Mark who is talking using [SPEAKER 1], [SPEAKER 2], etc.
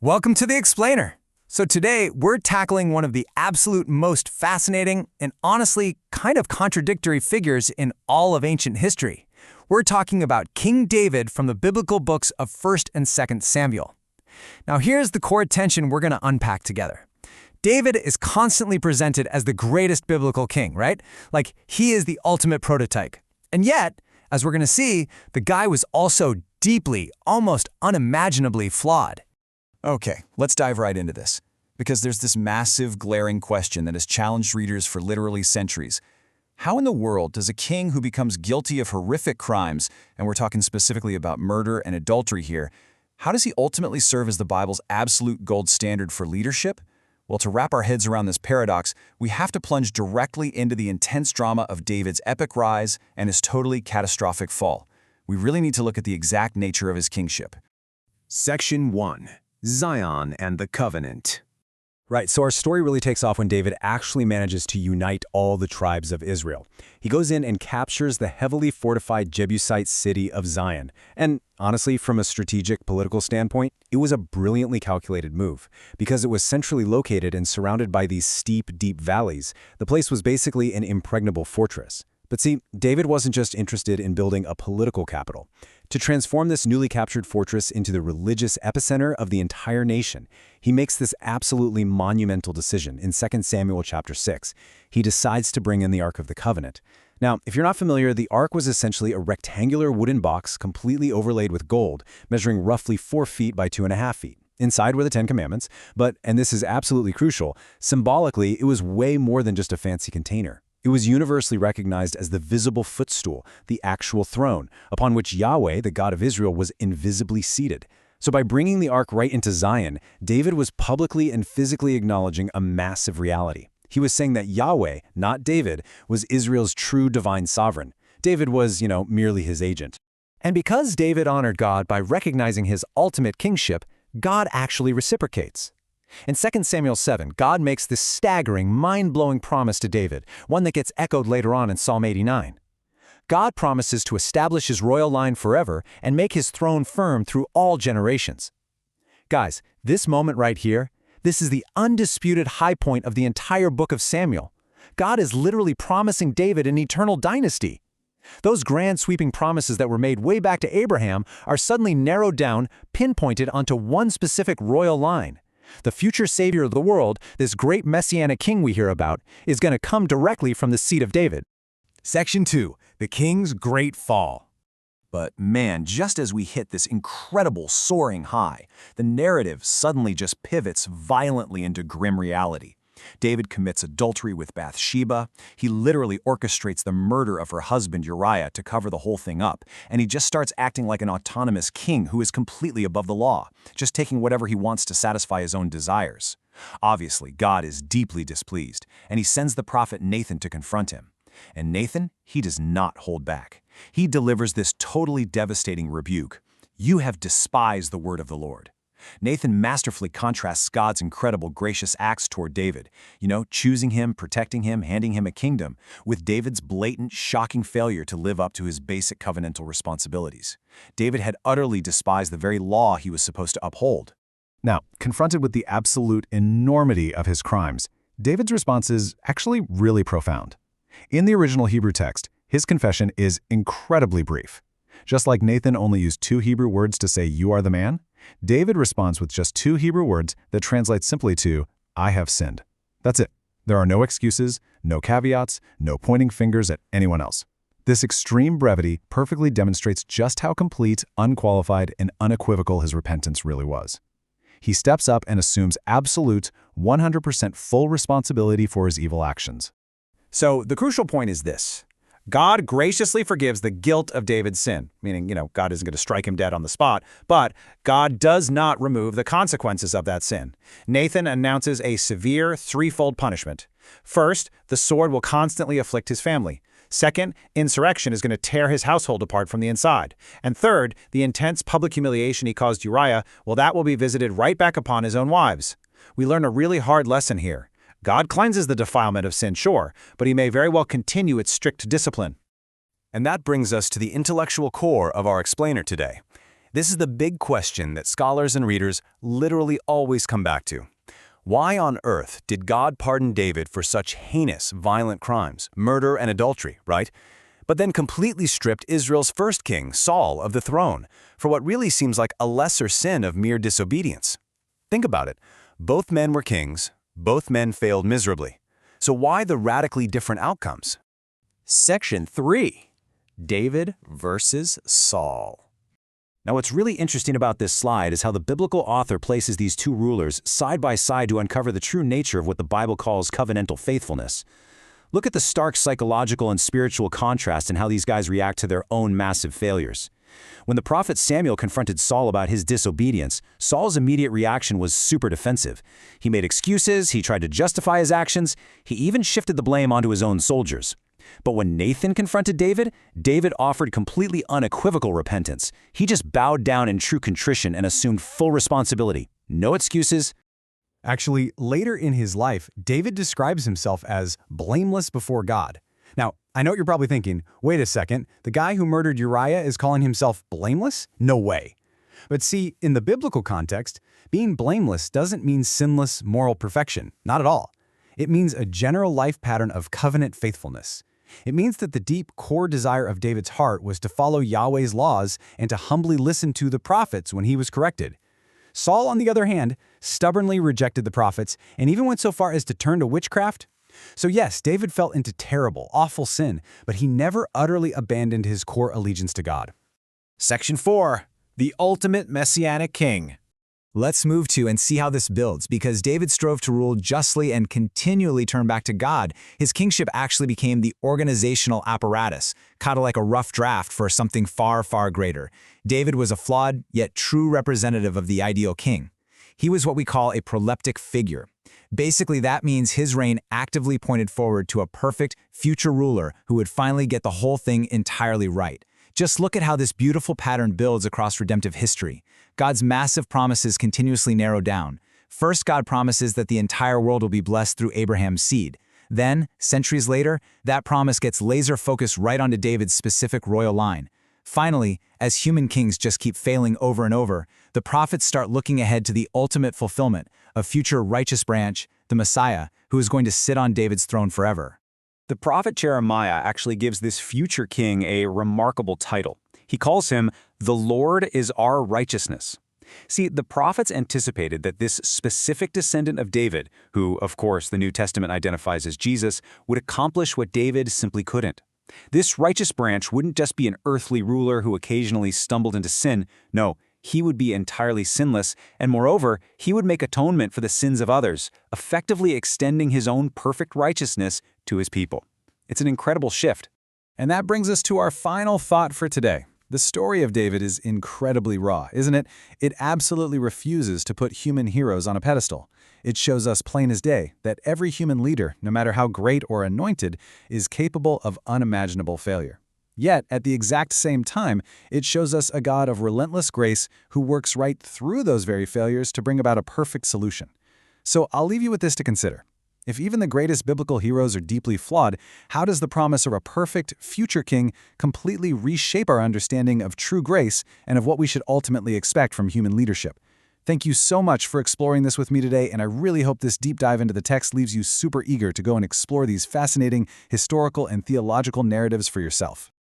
[SPEAKER 1] Welcome to the Explainer. So today, we're tackling one of the absolute most fascinating and honestly kind of contradictory figures in all of ancient history. We're talking about King David from the biblical books of 1st and 2nd Samuel. Now here's the core tension we're going to unpack together. David is constantly presented as the greatest biblical king, right? Like he is the ultimate prototype. And yet, as we're going to see, the guy was also deeply, almost unimaginably flawed.
[SPEAKER 2] Okay, let's dive right into this, because there's this massive, glaring question that has challenged readers for literally centuries. How in the world does a king who becomes guilty of horrific crimes, and we're talking specifically about murder and adultery here, how does he ultimately serve as the Bible's absolute gold standard for leadership? Well, to wrap our heads around this paradox, we have to plunge directly into the intense drama of David's epic rise and his totally catastrophic fall. We really need to look at the exact nature of his kingship.
[SPEAKER 3] Section 1. Zion and the Covenant.
[SPEAKER 4] Right, so our story really takes off when David actually manages to unite all the tribes of Israel. He goes in and captures the heavily fortified Jebusite city of Zion. And honestly, from a strategic political standpoint, it was a brilliantly calculated move. Because it was centrally located and surrounded by these steep, deep valleys, the place was basically an impregnable fortress. But see, David wasn't just interested in building a political capital. To transform this newly captured fortress into the religious epicenter of the entire nation, he makes this absolutely monumental decision in 2 Samuel chapter 6. He decides to bring in the Ark of the Covenant. Now, if you're not familiar, the Ark was essentially a rectangular wooden box completely overlaid with gold, measuring roughly 4 feet by 2.5 feet. Inside were the 10 Commandments, but, and this is absolutely crucial, symbolically, it was way more than just a fancy container. It was universally recognized as the visible footstool, the actual throne, upon which Yahweh, the God of Israel, was invisibly seated. So by bringing the ark right into Zion, David was publicly and physically acknowledging a massive reality. He was saying that Yahweh, not David, was Israel's true divine sovereign. David was, merely his agent.
[SPEAKER 1] And because David honored God by recognizing his ultimate kingship, God actually reciprocates. In 2 Samuel 7, God makes this staggering, mind-blowing promise to David, one that gets echoed later on in Psalm 89. God promises to establish his royal line forever and make his throne firm through all generations. Guys, this moment right here, this is the undisputed high point of the entire book of Samuel. God is literally promising David an eternal dynasty. Those grand sweeping promises that were made way back to Abraham are suddenly narrowed down, pinpointed onto one specific royal line. The future savior of the world, this great messianic king we hear about, is going to come directly from the seat of David.
[SPEAKER 3] Section 2. The King's Great Fall.
[SPEAKER 2] But man, just as we hit this incredible soaring high, the narrative suddenly just pivots violently into grim reality. David commits adultery with Bathsheba. He literally orchestrates the murder of her husband Uriah to cover the whole thing up, and he just starts acting like an autonomous king who is completely above the law, just taking whatever he wants to satisfy his own desires. Obviously, God is deeply displeased, and he sends the prophet Nathan to confront him. And Nathan, he does not hold back. He delivers this totally devastating rebuke. "You have despised the word of the Lord." Nathan masterfully contrasts God's incredible gracious acts toward David, choosing him, protecting him, handing him a kingdom, with David's blatant, shocking failure to live up to his basic covenantal responsibilities. David had utterly despised the very law he was supposed to uphold.
[SPEAKER 5] Now, confronted with the absolute enormity of his crimes, David's response is actually really profound. In the original Hebrew text, his confession is incredibly brief. Just like Nathan only used 2 Hebrew words to say, "You are the man," David responds with just 2 Hebrew words that translate simply to, "I have sinned." That's it. There are no excuses, no caveats, no pointing fingers at anyone else. This extreme brevity perfectly demonstrates just how complete, unqualified, and unequivocal his repentance really was. He steps up and assumes absolute, 100% full responsibility for his evil actions.
[SPEAKER 1] So the crucial point is this. God graciously forgives the guilt of David's sin, meaning, God isn't going to strike him dead on the spot, but God does not remove the consequences of that sin. Nathan announces a severe threefold punishment. First, the sword will constantly afflict his family. Second, insurrection is going to tear his household apart from the inside. And third, the intense public humiliation he caused Uriah, that will be visited right back upon his own wives. We learn a really hard lesson here. God cleanses the defilement of sin, sure, but he may very well continue its strict discipline.
[SPEAKER 3] And that brings us to the intellectual core of our explainer today.
[SPEAKER 4] This is the big question that scholars and readers literally always come back to. Why on earth did God pardon David for such heinous, violent crimes, murder and adultery, right? But then completely stripped Israel's first king, Saul, of the throne for what really seems like a lesser sin of mere disobedience. Think about it. Both men were kings. Both men failed miserably. So why the radically different outcomes?
[SPEAKER 2] Section 3. David versus Saul.
[SPEAKER 4] Now, what's really interesting about this slide is how the biblical author places these two rulers side by side to uncover the true nature of what the Bible calls covenantal faithfulness. Look at the stark psychological and spiritual contrast in how these guys react to their own massive failures. When the prophet Samuel confronted Saul about his disobedience, Saul's immediate reaction was super defensive. He made excuses, he tried to justify his actions, he even shifted the blame onto his own soldiers. But when Nathan confronted David, David offered completely unequivocal repentance. He just bowed down in true contrition and assumed full responsibility. No excuses.
[SPEAKER 5] Actually, later in his life, David describes himself as blameless before God. Now, I know what you're probably thinking, wait a second, the guy who murdered Uriah is calling himself blameless? No way. But see, in the biblical context, being blameless doesn't mean sinless moral perfection, not at all. It means a general life pattern of covenant faithfulness. It means that the deep core desire of David's heart was to follow Yahweh's laws and to humbly listen to the prophets when he was corrected. Saul, on the other hand, stubbornly rejected the prophets and even went so far as to turn to witchcraft. So yes, David fell into terrible, awful sin, but he never utterly abandoned his core allegiance to God.
[SPEAKER 2] Section 4. The ultimate messianic king. Let's move to and see how this builds. Because David strove to rule justly and continually turn back to God, his kingship actually became the organizational apparatus, kind of like a rough draft for something far, far greater. David was a flawed, yet true representative of the ideal king. He was what we call a proleptic figure. Basically, that means his reign actively pointed forward to a perfect future ruler who would finally get the whole thing entirely right. Just look at how this beautiful pattern builds across redemptive history. God's massive promises continuously narrow down. First, God promises that the entire world will be blessed through Abraham's seed. Then, centuries later, that promise gets laser-focused right onto David's specific royal line. Finally, as human kings just keep failing over and over, the prophets start looking ahead to the ultimate fulfillment, a future righteous branch, the Messiah, who is going to sit on David's throne forever.
[SPEAKER 4] The prophet Jeremiah actually gives this future king a remarkable title. He calls him, "The Lord is our righteousness." See, the prophets anticipated that this specific descendant of David, who, of course, the New Testament identifies as Jesus, would accomplish what David simply couldn't. This righteous branch wouldn't just be an earthly ruler who occasionally stumbled into sin. No, he would be entirely sinless, and moreover, he would make atonement for the sins of others, effectively extending his own perfect righteousness to his people. It's an incredible shift.
[SPEAKER 5] And that brings us to our final thought for today. The story of David is incredibly raw, isn't it? It absolutely refuses to put human heroes on a pedestal. It shows us plain as day that every human leader, no matter how great or anointed, is capable of unimaginable failure. Yet, at the exact same time, it shows us a God of relentless grace who works right through those very failures to bring about a perfect solution. So I'll leave you with this to consider. If even the greatest biblical heroes are deeply flawed, how does the promise of a perfect future king completely reshape our understanding of true grace and of what we should ultimately expect from human leadership? Thank you so much for exploring this with me today, and I really hope this deep dive into the text leaves you super eager to go and explore these fascinating historical and theological narratives for yourself.